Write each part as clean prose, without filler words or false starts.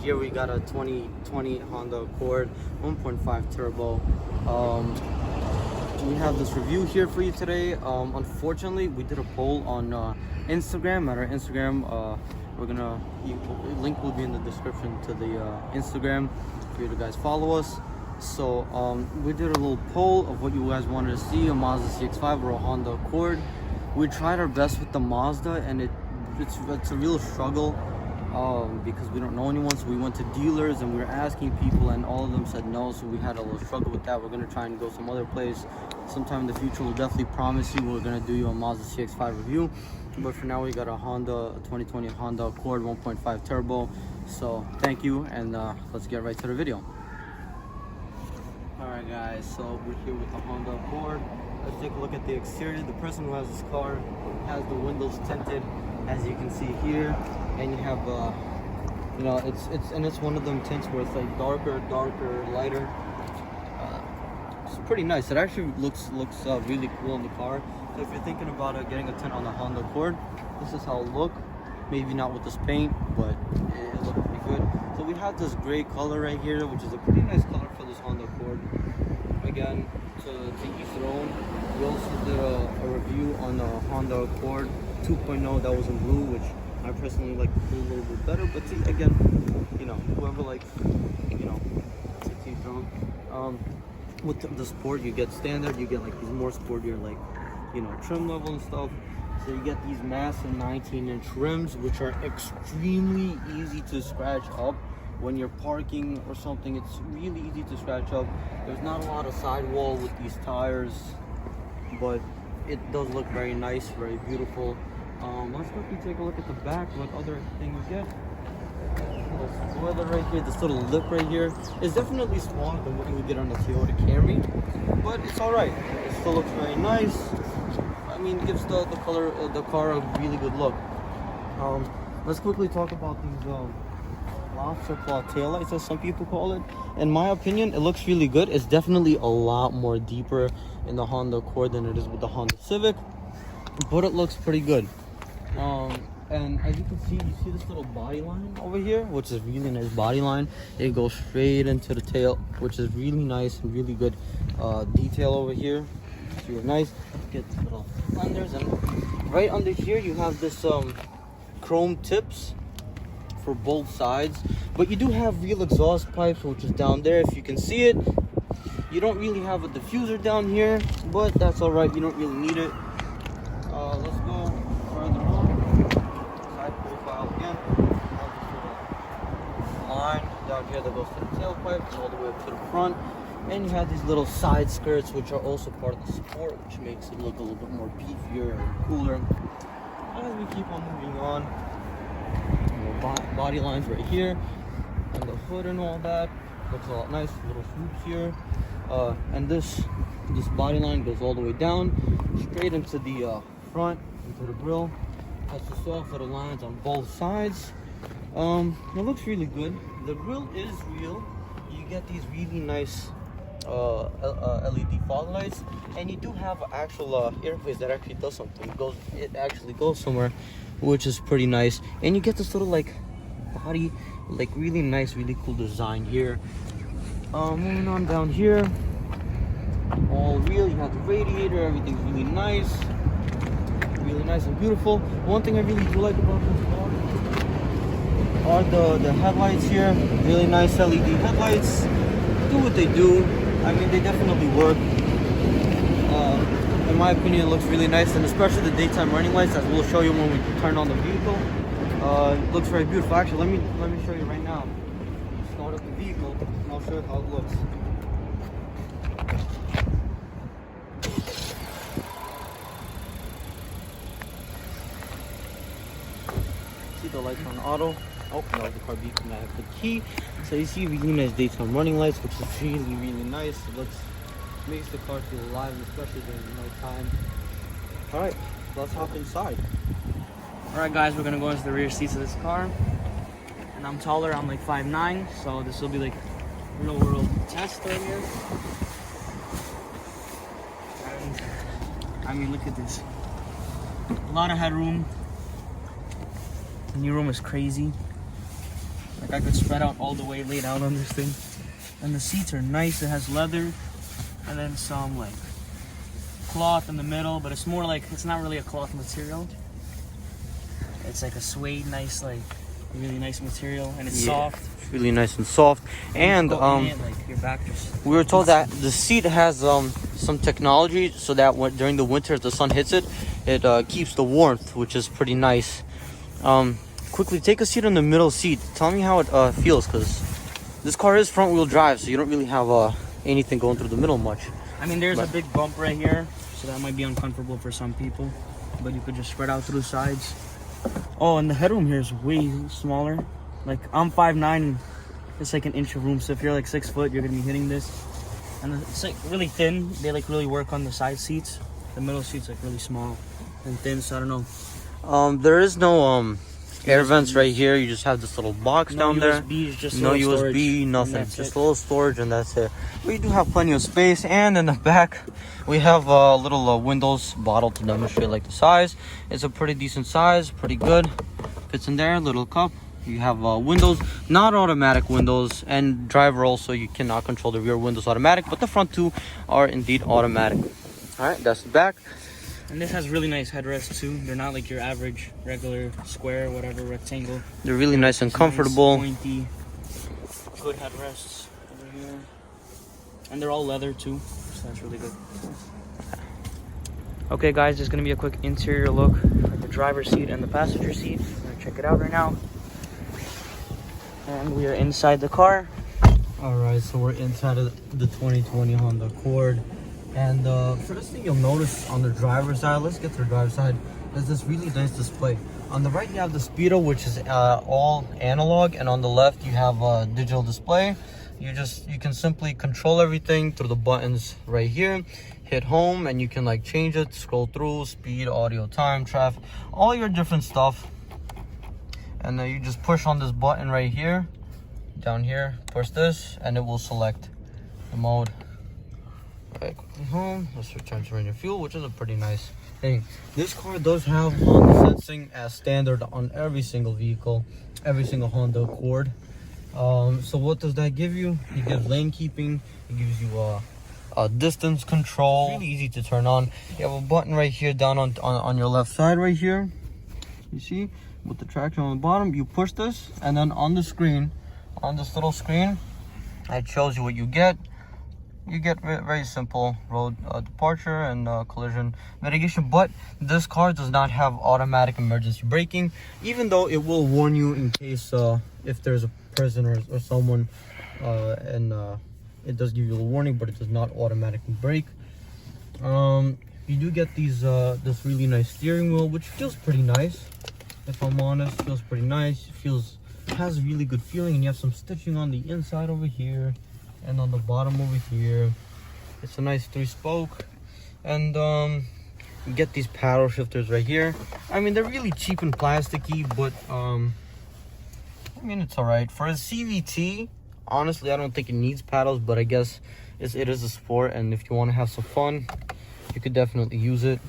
here we got a 2020 Honda Accord 1.5 turbo. We have this review here for you today. Unfortunately, we did a poll on Instagram. At our Instagram, link will be in the description to the Instagram for you to guys follow us. So we did a little poll of what you guys wanted to see, a Mazda CX-5 or a Honda Accord. We tried our best with the Mazda, and it's a real struggle because we don't know anyone. So we went to dealers and we were asking people, and all of them said no. So we had a little struggle with that. We're gonna try and go some other place sometime in the future. We'll definitely promise you we're gonna do you a Mazda CX-5 review. But for now, we got a 2020 Honda Accord 1.5 turbo. So thank you, and let's get right to the video. Alright guys, so we're here with the Honda Accord. Let's take a look at the exterior. The person who has this car has the windows tinted, as you can see here, and you have it's one of them tints where it's like darker, lighter. It's pretty nice. It actually looks really cool in the car. So if you're thinking about getting a tint on the Honda Accord, this is how it look. Maybe not with this paint, but it looks pretty good. So we have this gray color right here, which is a pretty nice color for this Honda Accord. Again, to each their own. We also did a review on the Honda Accord 2.0 that was in blue, which I personally like the blue a little bit better. But see, again, whoever likes, to each their own. With the sport, you get standard, you get like these more sportier, like, trim level and stuff. So you get these massive 19-inch rims, which are extremely easy to scratch up when you're parking or something. It's really easy to scratch up. There's not a lot of sidewall with these tires, but it does look very nice, very beautiful. Let's quickly take a look at the back. What other thing we get? Little spoiler right here. This little lip right here is definitely smaller than what you would get on the Toyota Camry, but it's all right. It still looks very nice. I mean, it gives the car a really good look. Let's quickly talk about these lobster claw taillights, as some people call it. In my opinion, it looks really good. It's definitely a lot more deeper in the Honda Accord than it is with the Honda Civic, but it looks pretty good. And as you can see, you see this little body line over here, which is a really nice body line. It goes straight into the tail, which is really nice and really good detail over here. It's really nice. Get the little fenders, and right under here you have this chrome tips for both sides, but you do have real exhaust pipes, which is down there if you can see it. You don't really have a diffuser down here, but that's all right. You don't really need it. Let's go further on. Side profile again. Line down here that goes to the tailpipe and all the way up to the front. And you have these little side skirts, which are also part of the sport, which makes it look a little bit more beefier and cooler. As we keep on moving on, body lines right here, and the hood and all that looks a lot nice. Little swoops here, and this body line goes all the way down, straight into the front, into the grille. Cuts us off with the lines on both sides. It looks really good. The grille is real. You get these really nice LED fog lights, and you do have an actual interface that actually does something. It actually goes somewhere, which is pretty nice. And you get this little like body, like really nice, really cool design here. Moving on down here, all real. You have the radiator. Everything's really nice and beautiful. One thing I really do like about this car are the headlights here. Really nice LED headlights. Do what they do. I mean, they definitely work. In my opinion, it looks really nice, and especially the daytime running lights, as we'll show you when we turn on the vehicle. It looks very beautiful. Actually, let me show you right now. Start up the vehicle, and I'll show you how it looks. See the lights on auto. Oh, no, the car beeped and I have the key. So you see really nice daytime running lights, which is really nice. It makes the car feel alive, especially during the night time. Alright, let's hop inside. Alright guys, we're gonna go into the rear seats of this car. And I'm taller, I'm like 5'9", so this will be like real world test right here. And I mean, look at this. A lot of headroom. The new room is crazy. Like I could spread out all the way laid out on this thing. And the seats are nice. It has leather and then some like cloth in the middle, but it's more like, it's not really a cloth material. It's like a suede, nice, like really nice material, and it's soft. It's really nice and soft. And like your back just, we were told that the seat has some technology so that during the winter, if the sun hits it, it keeps the warmth, which is pretty nice. Quickly take a seat in the middle seat. Tell me how it feels, because this car is front wheel drive, so you don't really have anything going through the middle much. I mean, there's a big bump right here, so that might be uncomfortable for some people, but you could just spread out through the sides. Oh, and the headroom here is way smaller. Like, I'm 5'9", and it's like an inch of room, so if you're like 6 foot, you're gonna be hitting this. And it's like really thin. They like really work on the side seats. The middle seats like really small and thin, so I don't know. There is no air vents right here. You just have this little box down there. Just no USB, nothing. Just a little storage, and that's it. We do have plenty of space, and in the back we have a little Windows bottle to demonstrate like the size. It's a pretty decent size, pretty good. Fits in there, little cup. You have windows, not automatic windows, and driver also. You cannot control the rear windows automatic, but the front two are indeed automatic. All right, that's the back. And this has really nice headrests too. They're not like your average, regular, square, whatever, rectangle. They're really nice and comfortable. Nice, pointy, good headrests over here. And they're all leather too, so that's really good. Okay guys, there's gonna be a quick interior look at the driver's seat and the passenger seat. We're gonna check it out right now. And we are inside the car. All right, so we're inside of the 2020 Honda Accord. And first thing you'll notice on the driver's side, let's get to the driver's side, is this really nice display. On the right you have the speedo, which is all analog, and on the left you have a digital display. You can simply control everything through the buttons right here. Hit home and you can like change it, scroll through, speed, audio, time, traffic, all your different stuff. And then you just push on this button right here, down here, push this, and it will select the mode. Right, home. Let's return to range of fuel, which is a pretty nice thing. This car does have sensing as standard on every single vehicle, every single Honda Accord. So what does that give you? It gives lane keeping. It gives you a distance control. Really easy to turn on. You have a button right here down on your left side right here. You see, with the traction on the bottom, you push this, and then on the screen, on this little screen, it shows you what you get. You get very simple road departure and collision mitigation, but this car does not have automatic emergency braking, even though it will warn you in case if there's a person or someone, and it does give you a warning, but it does not automatically brake. You do get these this really nice steering wheel, which feels pretty nice. If I'm honest, feels pretty nice. Has a really good feeling, and you have some stitching on the inside over here and on the bottom over here. It's a nice 3-spoke, and you get these paddle shifters right here. I mean, they're really cheap and plasticky, but I mean, it's all right for a CVT. Honestly, I don't think it needs paddles, but I guess it is a sport, and if you want to have some fun, you could definitely use it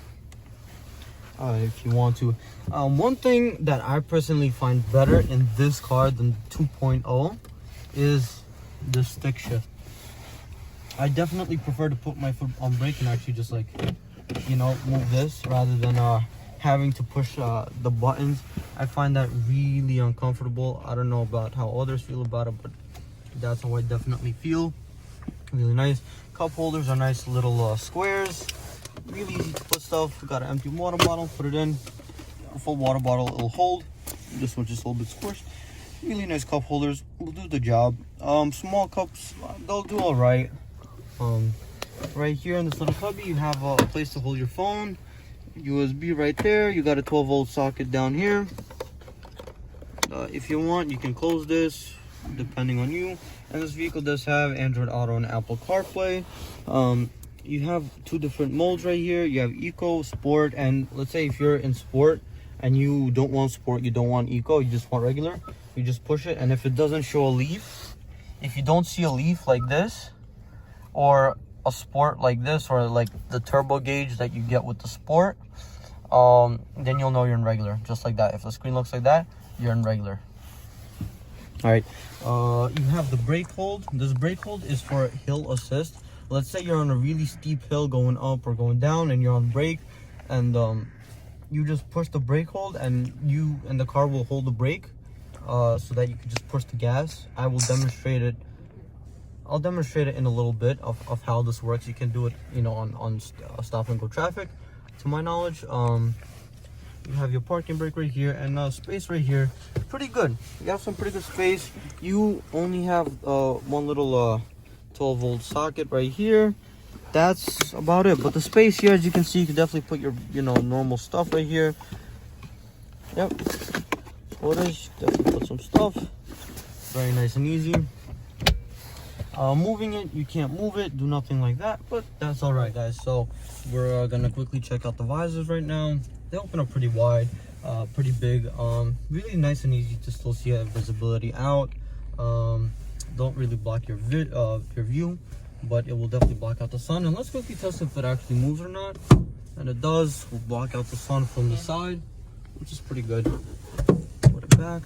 if you want to. One thing that I personally find better in this car than 2.0 is the stick shift. I definitely prefer to put my foot on brake and actually just like, you know, move this rather than having to push the buttons. I find that really uncomfortable. I don't know about how others feel about it, but that's how I definitely feel. Really nice. Cup holders are nice little squares. Really easy to put stuff. We got an empty water bottle, put it in. A full water bottle it'll hold. This one's just a little bit squished. Really nice cup holders, will do the job. Small cups, they'll do all right. Right here in this little cubby, you have a place to hold your phone. USB right there. You got a 12-volt socket down here. If you want, you can close this, depending on you. And this vehicle does have Android Auto and Apple CarPlay. You have 2 different modes right here. You have Eco, Sport, and let's say if you're in Sport and you don't want Sport, you don't want Eco, you just want regular, you just push it, and if it doesn't show a leaf, if you don't see a leaf like this, or a Sport like this, or like the turbo gauge that you get with the Sport, then you'll know you're in regular, just like that. If the screen looks like that, you're in regular. All right, you have the brake hold. This brake hold is for hill assist. Let's say you're on a really steep hill going up or going down and you're on brake, and you just push the brake hold and the car will hold the brake, so that you can just push the gas. I'll demonstrate it in a little bit of how this works. You can do it, you know, on stop and go traffic, to my knowledge. You have your parking brake right here, and space right here, pretty good. You have some pretty good space. You only have one little 12-volt socket right here. That's about it. But the space here, as you can see, you can definitely put your, you know, normal stuff right here. Yep, footage, definitely put some stuff. Very nice and easy. Moving it, you can't move it, do nothing like that, but that's all right, guys. So we're gonna quickly check out the visors right now. They open up pretty wide, pretty big, really nice and easy to still see visibility out. Don't really block your view, but it will definitely block out the sun. And let's quickly test if it actually moves or not. And it does. Will block out the sun from the side, which is pretty good. Put it back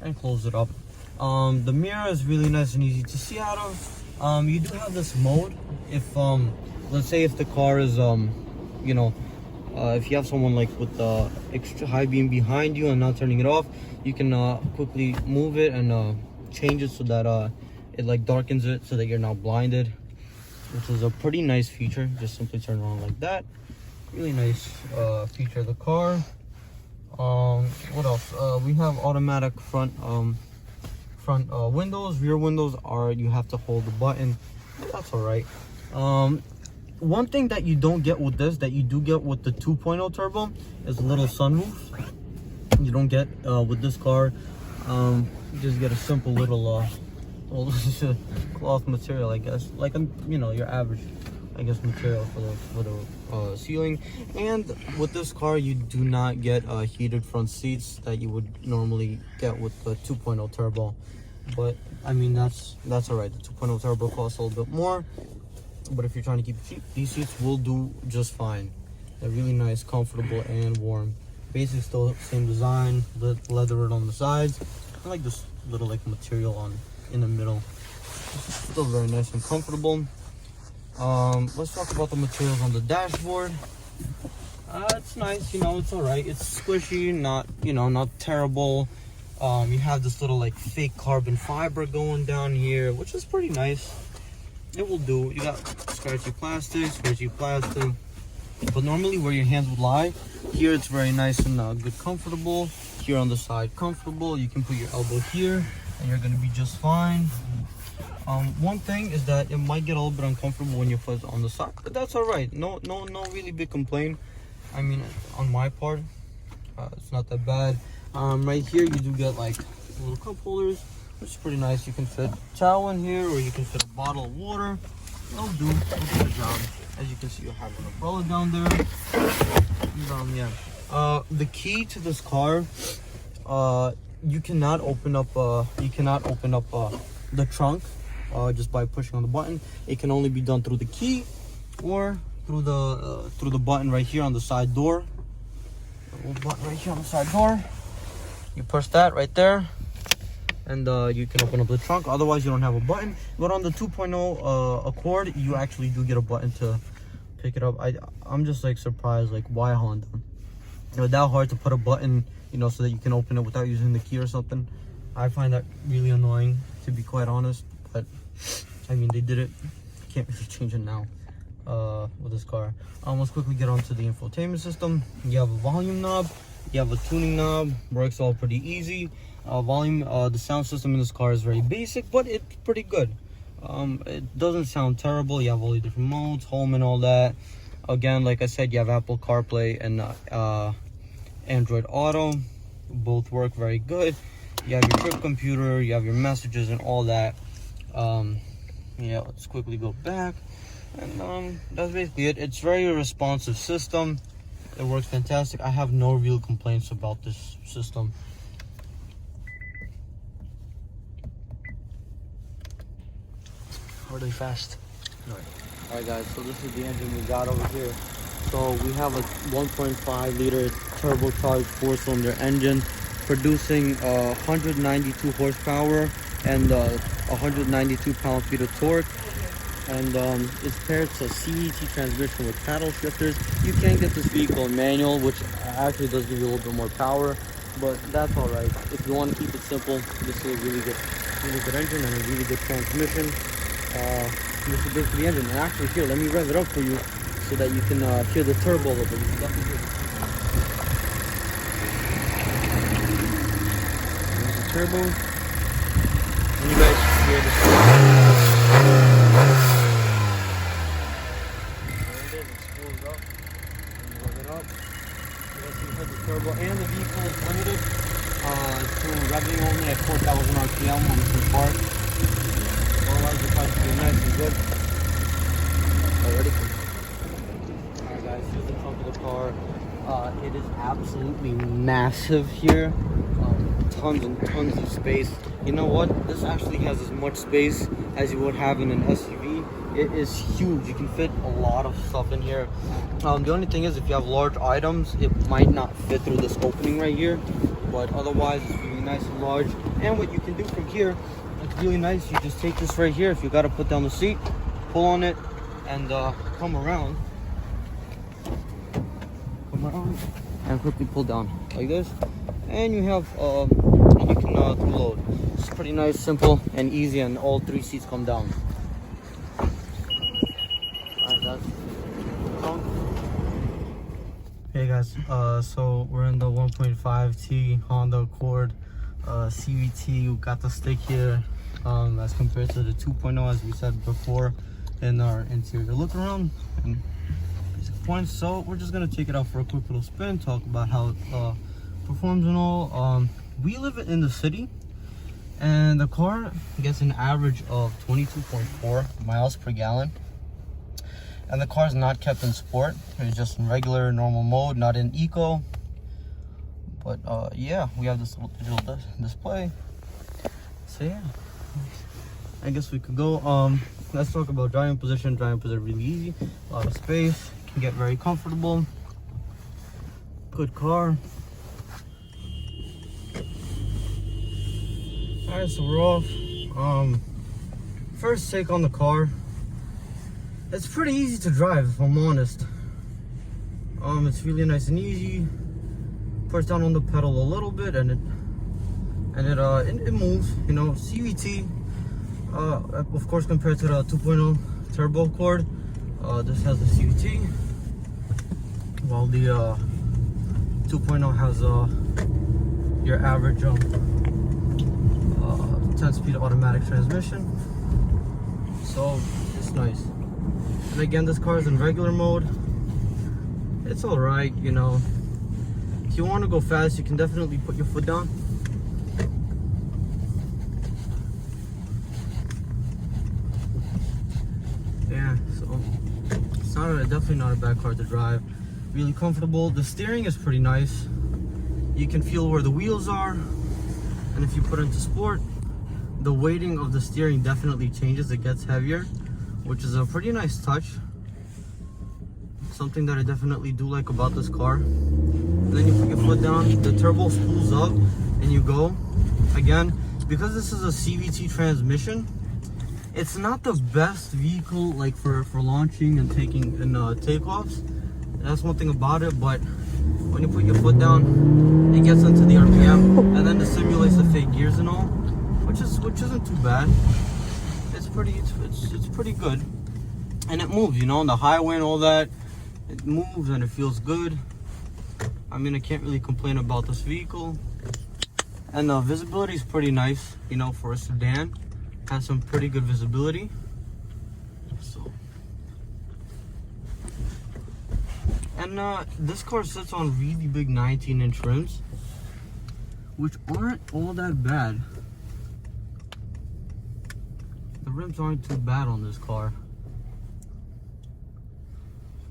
and close it up. The mirror is really nice and easy to see out of. You do have this mode if let's say if the car is you know, if you have someone like with the extra high beam behind you and not turning it off, you can quickly move it and change it so that it like darkens it so that you're not blinded, which is a pretty nice feature. Just simply turn it on like that. Really nice feature of the car. What else? We have automatic front windows. Rear windows are, you have to hold the button. That's all right. One thing that you don't get with this that you do get with the 2.0 turbo is a little sunroof. You don't get with this car. You just get a simple little cloth material, I guess, like you know, your average, I guess, material for the ceiling. And with this car, you do not get heated front seats that you would normally get with the 2.0 turbo. But I mean, that's all right. The 2.0 turbo costs a little bit more, but if you're trying to keep it cheap, these seats will do just fine. They're really nice, comfortable, and warm. Basically, still same design, leather on the sides. I like this little like material in the middle. Still very nice and comfortable. Let's talk about the materials on the dashboard. It's nice, you know, it's all right. It's squishy, not, you know, not terrible. You have this little like fake carbon fiber going down here, which is pretty nice. It will do. You got scratchy plastic, but normally where your hands would lie, here it's very nice and good, comfortable. Here on the side, comfortable. You can put your elbow here and you're gonna be just fine. One thing is that it might get a little bit uncomfortable when you put it on the side, but that's all right. No really big complaint. I mean, on my part, it's not that bad. Right here you do get like little cup holders, which is pretty nice. You can fit a towel in here, or you can fit a bottle of water. It'll do the job. As you can see, you have an umbrella down there. And, yeah. The key to this car, you cannot open up the trunk just by pushing on the button. It can only be done through the key or through the button right here on the side door. The little button right here on the side door. You push that right there, and you can open up the trunk. Otherwise, you don't have a button. But on the 2.0 Accord, you actually do get a button to pick it up. I'm just like surprised, like, why Honda? You know, that hard to put a button, you know, so that you can open it without using the key or something. I find that really annoying, to be quite honest. But I mean, they did it. Can't really change it now with this car. Let's quickly get onto the infotainment system. You have a volume knob. You have a tuning knob. Works all pretty easy. The sound system in this car is very basic, but it's pretty good. It doesn't sound terrible. You have all the different modes, home and all that. Again, like I said, you have Apple CarPlay and Android Auto. Both work very good. You have your trip computer, you have your messages and all that. Yeah, let's quickly go back. And that's basically it. It's very responsive system. It works fantastic. I have no real complaints about this system. Really fast. Alright guys, so this is the engine we got over here. So we have a 1.5 liter turbocharged 4-cylinder engine. producing 192 horsepower and 192 pound-feet of torque. And it's paired to CVT transmission with paddle shifters. You can get this vehicle in manual, which actually does give you a little bit more power, but that's all right. If you want to keep it simple, this is a really good engine and a really good transmission. This is basically the engine. And actually, here, let me rev it up for you so that you can hear the turbo a little bit. You can definitely hear the turbo. And you guys hear the turbo. Turbo, and the vehicle is limited to revving only at 4,000 RPM on the part. Otherwise, the car's pretty nice and good. Already. Alright guys, here's the trunk of the car. It is absolutely massive here. Tons and tons of space. You know what? This actually has as much space as you would have in an SUV. It is huge. You can fit a lot of stuff in here. The only thing is, if you have large items, it might not fit through this opening right here, but otherwise it's really nice and large. And what you can do from here, it's really nice. You just take this right here. If you got to put down the seat, pull on it, and come around and quickly pull down like this, and you have you can load. It's pretty nice, simple, and easy, and all three seats come down. Hey guys, so we're in the 1.5T Honda Accord CVT. We got the stick here as compared to the 2.0, as we said before in our interior look around and basic points. So we're just gonna take it out for a quick little spin, talk about how it performs and all. We live in the city, and the car gets an average of 22.4 miles per gallon. And the car is not kept in sport. It's just in regular, normal mode, not in eco. But yeah, we have this little digital display. So yeah, I guess we could go. Let's talk about driving position. Driving position really easy. A lot of space. Can get very comfortable. Good car. Alright, so we're off. First take on the car. It's pretty easy to drive, if I'm honest. It's really nice and easy. Push down on the pedal a little bit, and it moves. You know, CVT. Of course, compared to the 2.0 turbo Accord, this has the CVT, while the 2.0 has your average 10-speed automatic transmission. So it's nice. And again, this car is in regular mode. It's all right, you know. If you want to go fast, you can definitely put your foot down. Yeah, so it's definitely not a bad car to drive. Really comfortable. The steering is pretty nice. You can feel where the wheels are, and if you put it into sport, the weighting of the steering definitely changes. It gets heavier, which is a pretty nice touch. Something that I definitely do like about this car. And then you put your foot down, the turbo spools up, and you go. Again, because this is a CVT transmission, it's not the best vehicle like for launching and taking and takeoffs. That's one thing about it. But when you put your foot down, it gets into the RPM, and then it simulates the fake gears and all, which isn't too bad. It's pretty good, and it moves, you know, on the highway and all that. It moves and it feels good. I mean, I can't really complain about this vehicle. And the visibility is pretty nice, you know, for a sedan. Has some pretty good visibility. So, and this car sits on really big 19-inch rims, which aren't all that bad. The rims aren't too bad on this car.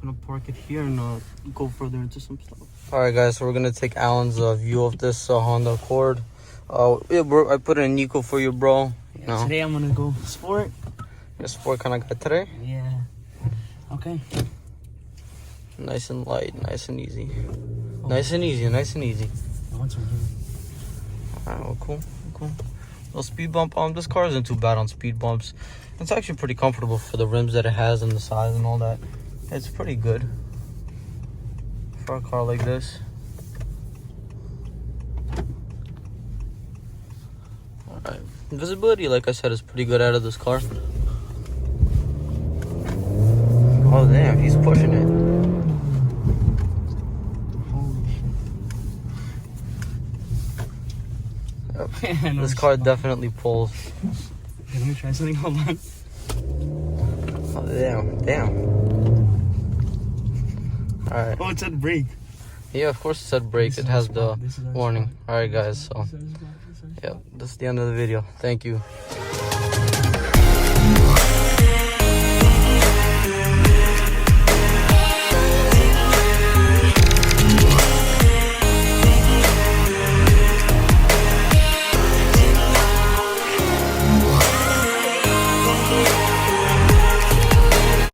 I'm gonna park it here and go further into some stuff. All right, guys, so we're gonna take Alan's view of this Honda Accord. Yeah, bro, I put it in eco for you, bro. Yeah, No. today I'm gonna go sport. You're a sport kind of guy today. Yeah. Okay. Nice and light, nice and easy. Nice and easy, nice and easy. I want some here. Alright, well, cool. Little speed bump. This car isn't too bad on speed bumps. It's actually pretty comfortable for the rims that it has and the size and all that. It's pretty good for a car like this. Alright, visibility, like I said, is pretty good out of this car. Oh damn, he's pushing it. Yep. This car definitely pulls. Okay, let me try something. Hold on. Oh damn. Alright. Oh, it said brake. Yeah, of course it said brake. It has the warning. Alright guys, so yep, this is the end of the video. Thank you.